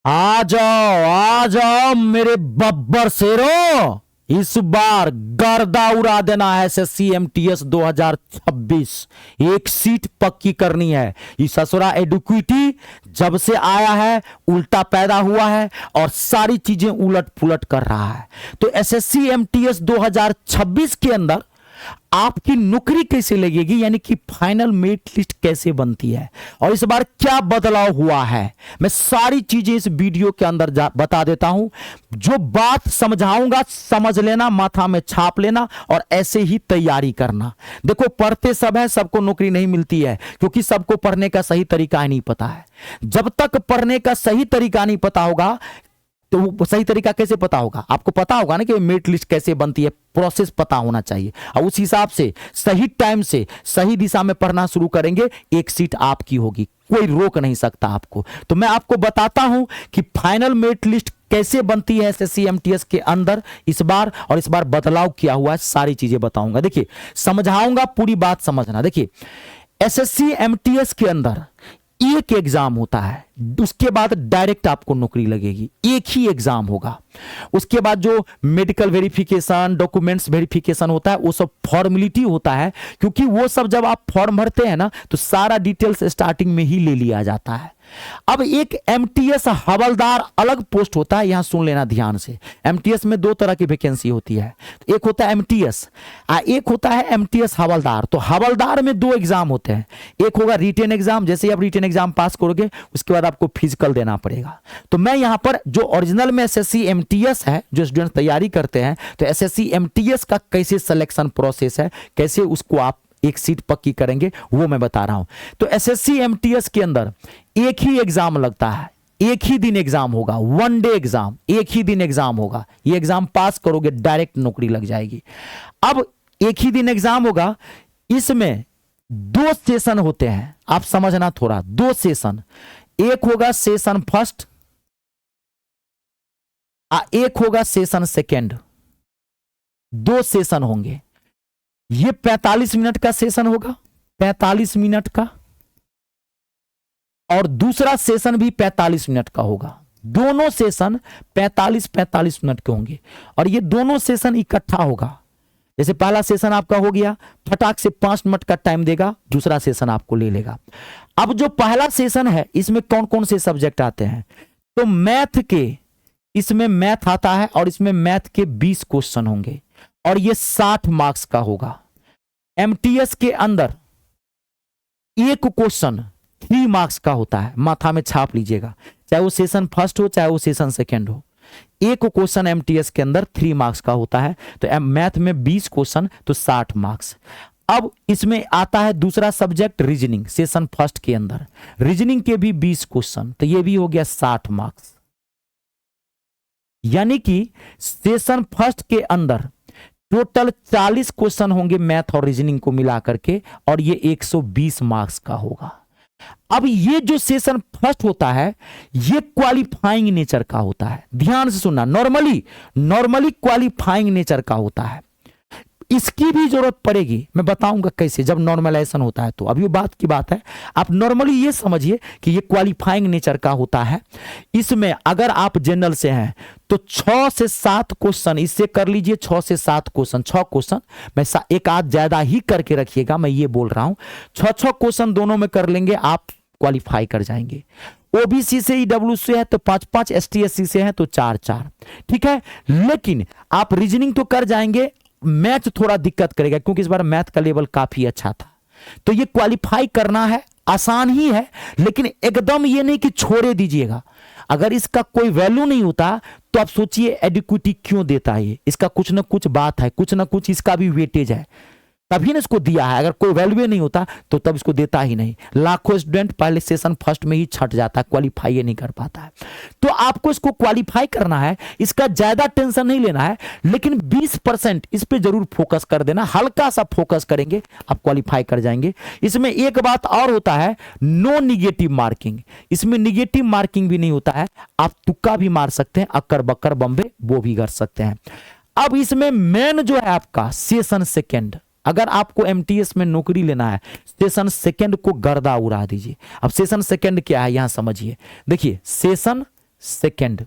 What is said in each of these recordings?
आ जाओ मेरे बब्बर शेरों। इस बार गर्दा उड़ा देना है एसएससी एमटीएस 2026। एक सीट पक्की करनी है। ये ससुरा एडुक्विटी जब से आया है उल्टा पैदा हुआ है और सारी चीजें उलट पुलट कर रहा है। तो एसएससी एमटीएस 2026 के अंदर आपकी नौकरी कैसे लगेगी, यानी कि फाइनल मेरिट लिस्ट कैसे बनती है और इस बार क्या बदलाव हुआ है, मैं सारी चीजें इस वीडियो के अंदर बता देता हूं। जो बात समझाऊंगा समझ लेना, माथा में छाप लेना और ऐसे ही तैयारी करना। देखो पढ़ते सब है, सबको नौकरी नहीं मिलती है क्योंकि सबको पढ़ने का सही तरीका ही नहीं पता है। जब तक पढ़ने का सही तरीका नहीं पता होगा तो वो सही तरीका कैसे पता होगा? आपको पता होगा ना कि मेरिट लिस्ट कैसे बनती है, प्रोसेस पता होना चाहिए और उस हिसाब से सही टाइम से सही दिशा में पढ़ना शुरू करेंगे, एक सीट आपकी होगी, कोई रोक नहीं सकता आपको। तो मैं आपको बताता हूं कि फाइनल मेरिट लिस्ट कैसे बनती है एसएससी एमटीएस के अंदर इस बार, और इस बार बदलाव किया हुआ है, सारी चीजें बताऊंगा। देखिए समझाऊंगा, पूरी बात समझना। देखिए एसएससी एमटीएस के अंदर एक एग्जाम होता है, उसके बाद डायरेक्ट आपको नौकरी लगेगी, एक ही एग्जाम होगा। उसके बाद जो मेडिकल वेरिफिकेशन, डॉक्यूमेंट्स वेरिफिकेशन होता है वो सब फॉर्मेलिटी होता है, क्योंकि वो सब जब आप फॉर्म भरते हैं ना तो सारा डिटेल्स स्टार्टिंग में ही ले लिया जाता है। अब एक एमटीएस हवलदार अलग पोस्ट होता है, यहां सुन लेना ध्यान से। एमटीएस में दो तरह की वैकेंसी होती है, एक होता है एमटीएस, एक होता है एमटीएस हवलदार। तो हवलदार में दो एग्जाम होते हैं, एक होगा रिटेन एग्जाम, जैसे आप रिटेन एग्जाम पास करोगे उसके बाद आपको फिजिकल देना पड़ेगा। तो मैं यहां पर जो ओरिजिनल में एसएससी एमटीएस है, जो स्टूडेंट तैयारी करते हैं, तो एसएससी एमटीएस का कैसे सिलेक्शन प्रोसेस है, कैसे उसको आप एक सीट पक्की करेंगे, वो मैं बता रहा हूं। तो एसएससी एमटीएस के अंदर एक ही एग्जाम लगता है, एक ही दिन एग्जाम होगा, वन डे एग्जाम, एक ही दिन एग्जाम होगा। ये एग्जाम पास करोगे डायरेक्ट नौकरी लग जाएगी। अब एक ही दिन एग्जाम होगा, इसमें दो सेशन होते हैं, आप समझना थोड़ा, दो सेशन, एक होगा सेशन फर्स्ट, एक होगा सेशन सेकेंड, दो सेशन होंगे। ये 45 मिनट का सेशन होगा, 45 मिनट का, और दूसरा सेशन भी 45 मिनट का होगा। दोनों सेशन 45-45 मिनट के होंगे और ये दोनों सेशन इकट्ठा होगा। जैसे पहला सेशन आपका हो गया, फटाक से 5 मिनट का टाइम देगा, दूसरा सेशन आपको ले लेगा। अब जो पहला सेशन है इसमें कौन कौन से सब्जेक्ट आते हैं, तो मैथ के, इसमें मैथ आता है और इसमें मैथ के 20 क्वेश्चन होंगे और ये 60 मार्क्स का होगा। एमटीएस के अंदर एक क्वेश्चन 3 मार्क्स का होता है, माथा में छाप लीजिएगा, चाहे वो सेशन फर्स्ट हो चाहे वो सेशन सेकेंड हो। एक क्वेश्चन एमटीएस के अंदर 3 मार्क्स का होता है। तो मैथ में 20 क्वेश्चन तो 60 मार्क्स। अब इसमें आता है दूसरा सब्जेक्ट रीजनिंग, सेशन फर्स्ट के अंदर रीजनिंग के भी 20 क्वेश्चन, तो ये भी हो गया 60 मार्क्स। यानी कि सेशन फर्स्ट के अंदर टोटल 40 क्वेश्चन होंगे मैथ और रीजनिंग को मिला करके, और ये 120 मार्क्स का होगा। अब ये जो सेशन फर्स्ट होता है ये क्वालिफाइंग नेचर का होता है, ध्यान से सुनना, नॉर्मली क्वालिफाइंग नेचर का होता है। इसकी भी जरूरत पड़ेगी, मैं बताऊंगा कैसे, जब नॉर्मलाइजेशन होता है। तो अभी बात की बात है, आप नॉर्मली ये समझिए कि ये क्वालिफाइंग नेचर का होता है। इसमें अगर आप जनरल से हैं तो 6 से 7 क्वेश्चन इससे कर लीजिए, 6 से 7 क्वेश्चन, 6 क्वेश्चन, मैं एक आध ज्यादा ही करके रखिएगा, मैं ये बोल रहा हूं 6 क्वेश्चन दोनों में कर लेंगे, आप क्वालिफाई कर जाएंगे। ओबीसी से ईडब्ल्यू से है तो 5-5, एसटी/एससी से है तो 4-4, ठीक है। लेकिन आप रीजनिंग तो कर जाएंगे, मैथ थोड़ा दिक्कत करेगा क्योंकि इस बार मैथ का लेवल काफी अच्छा था। तो ये क्वालिफाई करना है, आसान ही है, लेकिन एकदम ये नहीं कि छोड़े दीजिएगा। अगर इसका कोई वैल्यू नहीं होता तो आप सोचिए एडिक्विटी क्यों देता है, इसका कुछ ना कुछ बात है, कुछ ना कुछ इसका भी वेटेज है, तभी ना इसको दिया है। अगर कोई वैल्यू नहीं होता तो तब इसको देता ही नहीं। लाखों स्टूडेंट पहले सेशन फर्स्ट में ही छट जाता है, क्वालिफाई नहीं कर पाता है। तो आपको इसको क्वालिफाई करना है, इसका ज्यादा टेंशन नहीं लेना है, लेकिन 20% इस पे जरूर फोकस कर देना, हल्का सा फोकस करेंगे आप क्वालिफाई कर जाएंगे। इसमें एक बात और होता है, नो निगेटिव मार्किंग, इसमें निगेटिव मार्किंग भी नहीं होता है, आप तुक्का भी मार सकते हैं, अक्कर बक्कर बम्बे वो भी कर सकते हैं। अब इसमें मेन जो है आपका सेशन सेकेंड, अगर आपको एमटीएस में नौकरी लेना है सेशन सेकंड को गर्दा उड़ा दीजिए। अब सेशन सेकंड क्या है यहां समझिए, देखिए सेशन सेकंड।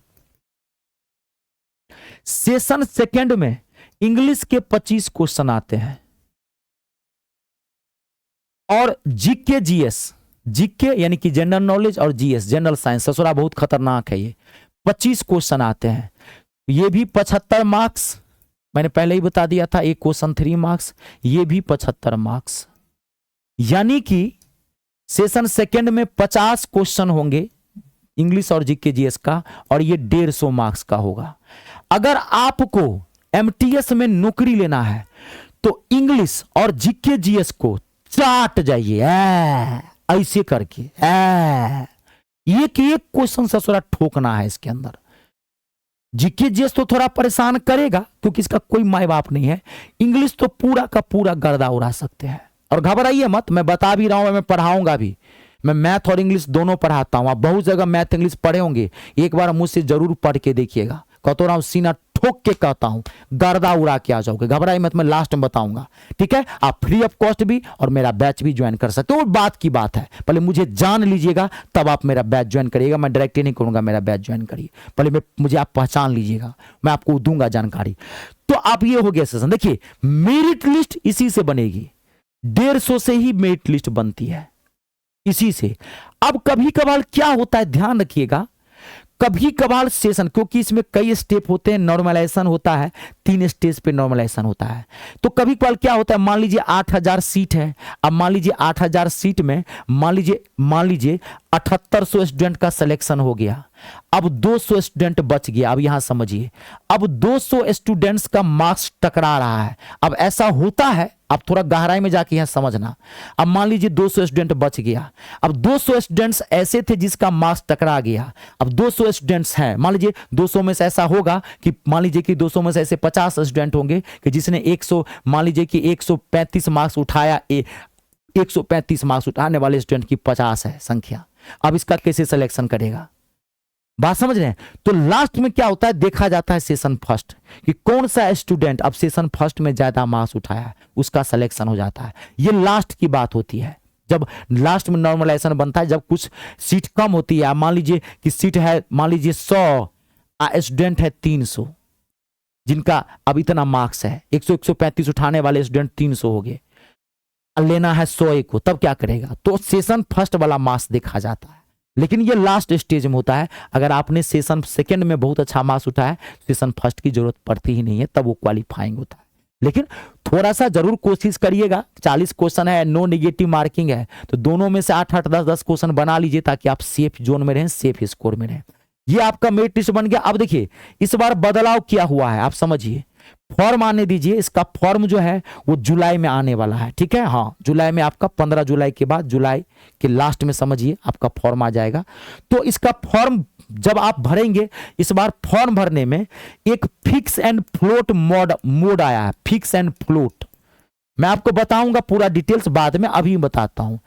सेशन सेकंड में इंग्लिश के 25 क्वेश्चन आते हैं और जीके जीएस, जीके यानी कि जनरल नॉलेज और जीएस जनरल साइंस, ससुरा बहुत खतरनाक है ये, 25 क्वेश्चन आते हैं। ये भी 75 मार्क्स, मैंने पहले ही बता दिया था, एक क्वेश्चन 3 मार्क्स, ये भी 75 मार्क्स। यानी कि सेशन सेकंड में 50 क्वेश्चन होंगे इंग्लिश और जीके जीएस का, और ये 150 मार्क्स का होगा। अगर आपको एमटीएस में नौकरी लेना है तो इंग्लिश और जीके जीएस को चाट जाइए ऐसे करके, एक एक क्वेश्चन ससुरा ठोकना है इसके अंदर। जीके जीएस तो थोड़ा परेशान करेगा क्योंकि इसका कोई माई बाप नहीं है। इंग्लिश तो पूरा का पूरा गर्दा उड़ा सकते हैं। और घबराइए मत, मैं बता भी रहा हूं, मैं पढ़ाऊंगा भी, मैं मैथ और इंग्लिश दोनों पढ़ाता हूं। आप बहुत जगह मैथ इंग्लिश पढ़े होंगे, एक बार मुझसे जरूर पढ़ के देखिएगा। कहता रहा हूं, सीना ठोक के कहता हूं, गर्दा उड़ा के आ जाओगे। घबराइए मत, मैं लास्ट में बताऊंगा, ठीक है। आप फ्री ऑफ कॉस्ट भी और मेरा बैच भी ज्वाइन कर सकते हो। बात की बात है, पहले मुझे जान लीजिएगा तब आप मेरा बैच ज्वाइन करिएगा। मैं डायरेक्टली नहीं करूंगा मेरा बैच ज्वाइन करिए, पहले मुझे आप पहचान लीजिएगा, मैं आपको दूंगा जानकारी। तो आप ये हो गया सेशन। देखिए मेरिट लिस्ट इसी से बनेगी, 150 से ही मेरिट लिस्ट बनती है, इसी से। अब कभी कभार क्या होता है, ध्यान रखिएगा, कभी कभार सेशन, क्योंकि इसमें कई स्टेप होते हैं, नॉर्मलाइजेशन होता है, 3 स्टेज पे नॉर्मलाइजेशन होता है। तो कभी कभार क्या होता है, मान लीजिए 8000 सीट है। अब मान लीजिए 8000 सीट में मान लीजिए 7800 स्टूडेंट का सिलेक्शन हो गया। अब 200 स्टूडेंट बच गया। अब यहां समझिए, अब 200 स्टूडेंट्स का मार्क्स टकरा रहा है। अब ऐसा होता है, अब थोड़ा गहराई में जाके यहां समझना। अब मान लीजिए 200 स्टूडेंट बच गया। अब 200 स्टूडेंट्स ऐसे थे जिसका मार्क्स टकरा गया। अब 200 स्टूडेंट्स हैं, मान लीजिए 200 में से ऐसा होगा कि मान लीजिए कि 200 में से ऐसे 50 स्टूडेंट होंगे कि जिसने 100, मान लीजिए कि 135 मार्क्स उठाया। 135 मार्क्स उठाने वाले स्टूडेंट की 50 है संख्या। अब इसका कैसे सिलेक्शन करेगा, बात समझ रहे हैं। तो लास्ट में क्या होता है, देखा जाता है सेशन फर्स्ट कि कौन सा स्टूडेंट अब सेशन फर्स्ट में ज्यादा मार्क्स उठाया, उसका सिलेक्शन हो जाता है। ये लास्ट की बात होती है, जब लास्ट में नॉर्मलाइजेशन बनता है, जब कुछ सीट कम होती है। मान लीजिए कि सीट है, मान लीजिए 100, स्टूडेंट है 300 जिनका अब इतना मार्क्स है, 135 उठाने वाले स्टूडेंट 300 हो गए, लेना है 100 को, तब क्या करेगा, तो सेशन फर्स्ट वाला मार्क्स देखा जाता है। लेकिन ये लास्ट स्टेज में होता है। अगर आपने सेशन सेकंड में बहुत अच्छा मार्क्स उठाया, सेशन फर्स्ट की जरूरत पड़ती ही नहीं है, तब वो क्वालिफाइंग होता है। लेकिन थोड़ा सा जरूर कोशिश करिएगा, 40 क्वेश्चन है, नो नेगेटिव मार्किंग है, तो दोनों में से 8-8, 10-10 क्वेश्चन बना लीजिए ताकि आप सेफ जोन में रहें, सेफ स्कोर में रहें। ये आपका मेरिट लिस्ट बन गया। अब देखिए इस बार बदलाव क्या हुआ है, आप समझिए। फॉर्म आने दीजिए, इसका फॉर्म जो है वो जुलाई में आने वाला है, ठीक है। हाँ, जुलाई में आपका 15 जुलाई के बाद, जुलाई के लास्ट में समझिए आपका फॉर्म आ जाएगा। तो इसका फॉर्म जब आप भरेंगे, इस बार फॉर्म भरने में एक फिक्स एंड फ्लोट मोड आया है। फिक्स एंड फ्लोट मैं आपको बताऊंगा पूरा डिटेल्स बाद में, अभी बताता हूं।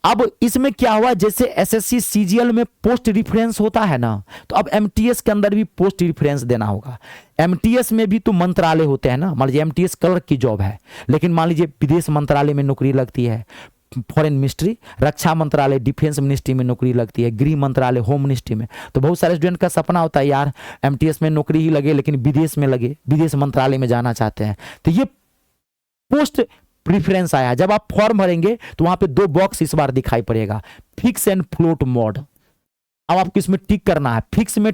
अब इसमें क्या हुआ, जैसे एसएससी सीजीएल में पोस्ट रेफरेंस होता है ना, तो अब एमटीएस के अंदर भी पोस्ट रेफरेंस देना होगा। एमटीएस में भी तो मंत्रालय होते हैं ना, मान लीजिए एमटीएस क्लर्क की जॉब है, लेकिन मान लीजिए विदेश मंत्रालय में नौकरी लगती है, फॉरेन मिनिस्ट्री, रक्षा मंत्रालय, डिफेंस मिनिस्ट्री में नौकरी लगती है, गृह मंत्रालय, होम मिनिस्ट्री में। तो बहुत सारे स्टूडेंट का सपना होता है यार एमटीएस में नौकरी ही लगे, लेकिन विदेश में लगे, विदेश मंत्रालय में जाना चाहते हैं। तो ये पोस्ट प्रीफरेंस आया। जब आप फॉर्म भरेंगे तो वहां पे 2 बॉक्स इस बार दिखाई पड़ेगा, फिक्स एंड फ्लोट मोड। अब आपको इसमें टिक करना है। फिक्स में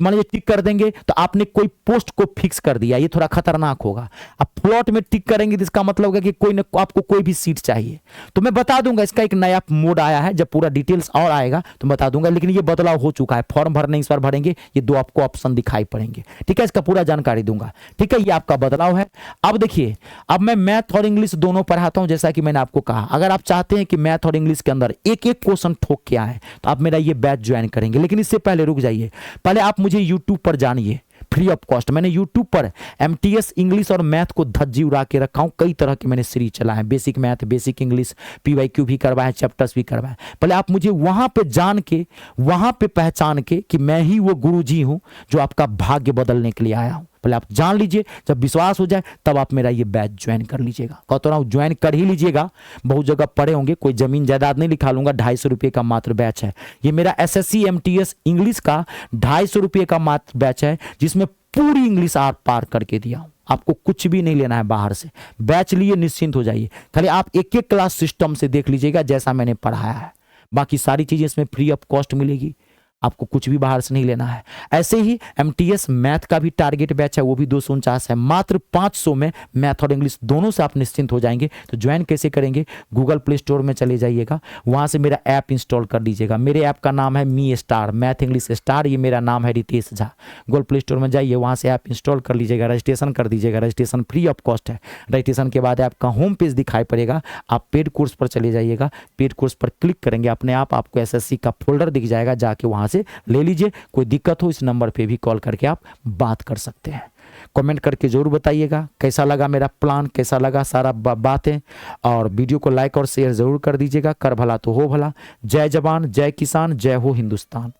मान लीजिए टिक कर देंगे तो आपने कोई पोस्ट को फिक्स कर दिया, ये थोड़ा खतरनाक होगा। अब फ्लोट में टिक करेंगे तो इसका मतलब होगा कि कोई न आपको कोई भी सीट चाहिए। तो मैं बता दूंगा, इसका एक नया मोड आया है, जब पूरा डिटेल्स और आएगा तो बता दूंगा। लेकिन ये बदलाव हो चुका है, फॉर्म भरने इस बार भरेंगे, ये 2 आपको ऑप्शन दिखाई पड़ेंगे, ठीक है। इसका पूरा जानकारी दूंगा, ठीक है। ये आपका बदलाव है। अब देखिए, अब मैं मैथ और इंग्लिश दोनों पढ़ाता हूं, जैसा कि मैंने आपको कहा। अगर आप चाहते हैं कि मैथ और इंग्लिश के अंदर एक एक क्वेश्चन ठोक के आए तो आप मेरा ये बैच ज्वाइन करेंगे। लेकिन इससे पहले रुक जाइए, पहले आप मुझे यूट्यूब पर जानिए फ्री ऑफ कॉस्ट। मैंने यूट्यूब पर एमटीएस इंग्लिश और मैथ को धज्जी उड़ा के रखा हूं। कई तरह के मैंने सीरीज चला है, basic math, basic English, PYQ भी करवाए, चैप्टर्स भी करवाए। पहले आप मुझे वहां पे जान के, वहां पे पहचान के कि मैं ही वो गुरुजी हूं जो आपका भाग्य बदलने के लिए आया हूं। पहले आप जान लीजिए, जब विश्वास हो जाए तब आप मेरा ये बैच ज्वाइन कर लीजिएगा। कहता रहा हूँ ज्वाइन कर ही लीजिएगा। बहुत जगह पढ़े होंगे, कोई जमीन जायदाद नहीं लिखा लूंगा, 250 रुपये का मात्र बैच है। ये मेरा SSC MTS इंग्लिश का 250 रुपये का मात्र बैच है, जिसमें पूरी इंग्लिश आर पार करके दिया हूं। आपको कुछ भी नहीं लेना है बाहर से, बैच लिए निश्चिंत हो जाइए। खाली आप एक एक क्लास सिस्टम से देख लीजिएगा जैसा मैंने पढ़ाया है, बाकी सारी चीजें इसमें फ्री ऑफ कॉस्ट मिलेगी, आपको कुछ भी बाहर से नहीं लेना है। ऐसे ही MTS मैथ का भी टारगेट बैच है, वो भी 249 है। मात्र 500 में मैथ और इंग्लिश दोनों से आप निश्चिंत हो जाएंगे। तो ज्वाइन कैसे करेंगे, गूगल प्ले स्टोर में चले जाइएगा, वहां से मेरा ऐप इंस्टॉल कर लीजिएगा। मेरे ऐप का नाम है me star, math English star, ये मेरा नाम है Ritesh Jha. Google Play Store में जाइए, वहां से ऐप इंस्टॉल कर लीजिएगा, रजिस्ट्रेशन कर दीजिएगा। रजिस्ट्रेशन फ्री ऑफ कॉस्ट है। रजिस्ट्रेशन के बाद आपका होम पेज दिखाई पड़ेगा, आप पेड कोर्स पर चले जाइएगा। पेड कोर्स पर क्लिक करेंगे, अपने आप आपको SSC का फोल्डर दिख जाएगा, जाके वहां से ले लीजिए। कोई दिक्कत हो इस नंबर पे भी कॉल करके आप बात कर सकते हैं। कमेंट करके जरूर बताइएगा कैसा लगा मेरा प्लान, कैसा लगा सारा बातें, और वीडियो को लाइक और शेयर जरूर कर दीजिएगा। कर भला तो हो भला। जय जवान, जय किसान, जय हो हिंदुस्तान।